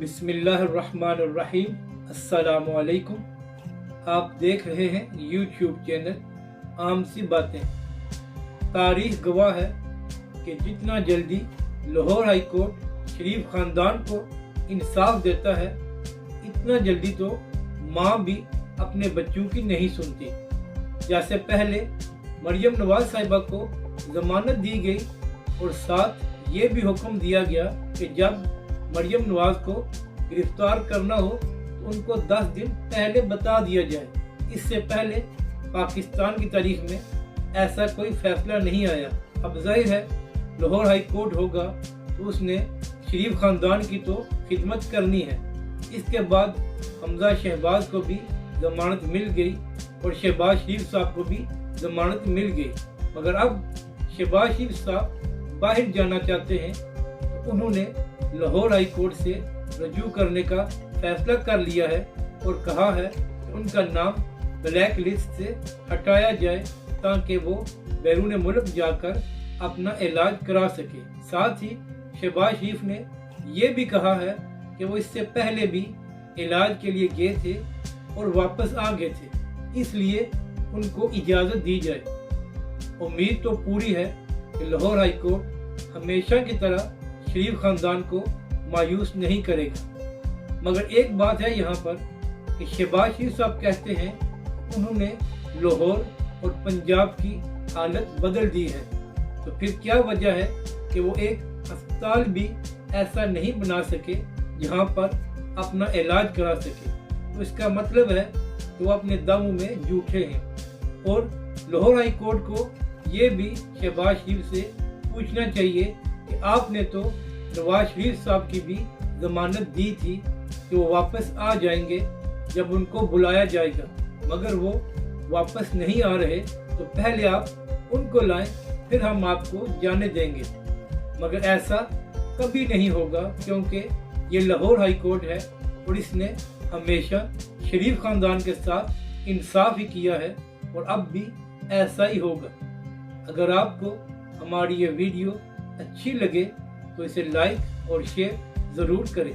बिस्मिल्लाहिर्रहमानिर्रहीम। अस्सलामुअलैकुम। आप देख रहे हैं यूट्यूब चैनल आम सी बातें। तारीख गवाह है कि जितना जल्दी लाहौर हाई कोर्ट शरीफ खानदान को इंसाफ देता है, इतना जल्दी तो माँ भी अपने बच्चों की नहीं सुनती। जैसे पहले मरियम नवाज साहिबा को जमानत दी गई और साथ ये भी हुक्म दिया गया कि जब मरियम नवाज को गिरफ्तार करना हो तो उनको 10 दिन पहले बता दिया जाए। इससे पहले पाकिस्तान की तारीख में ऐसा कोई फैसला नहीं आया। अब जाहिर है लाहौर हाई कोर्ट होगा तो उसने शरीफ खानदान की तो खिदमत करनी है। इसके बाद हमजा शहबाज को भी जमानत मिल गई और शहबाज शरीफ साहब को भी जमानत मिल गई। मगर अब शहबाज शरीफ साहब बाहर जाना चाहते हैं तो उन्होंने लाहौर हाई कोर्ट से रजू करने का फैसला कर लिया है और कहा है कि उनका नाम ब्लैक लिस्ट से हटाया जाए ताकि वो बैरून मुल्क जाकर अपना इलाज करा सके। साथ ही शहबाज शरीफ ने ये भी कहा है कि वो इससे पहले भी इलाज के लिए गए थे और वापस आ गए थे, इसलिए उनको इजाज़त दी जाए। उम्मीद तो पूरी है कि लाहौर हाई कोर्ट हमेशा की तरह शरीफ खानदान को मायूस नहीं करेगा। मगर एक बात है यहाँ पर कि शहबाज शरीफ साहब कहते हैं उन्होंने लाहौर और पंजाब की हालत बदल दी है, तो फिर क्या वजह है कि वो एक अस्पताल भी ऐसा नहीं बना सके जहाँ पर अपना इलाज करा सके। तो इसका मतलब है कि वो अपने दम में झूठे हैं। और लाहौर हाई कोर्ट को ये भी शहबाज शरीफ से पूछना चाहिए कि आपने तो नवाज शरीफ साहब की भी जमानत दी थी कि वो वापस आ जाएंगे जब उनको बुलाया जाएगा, मगर वो वापस नहीं आ रहे, तो पहले आप उनको लाएं फिर हम आपको जाने देंगे। मगर ऐसा कभी नहीं होगा क्योंकि ये लाहौर हाई कोर्ट है और इसने हमेशा शरीफ खानदान के साथ इंसाफ ही किया है और अब भी ऐसा ही होगा। अगर आपको हमारी ये वीडियो अच्छी लगे तो इसे लाइक और शेयर ज़रूर करें।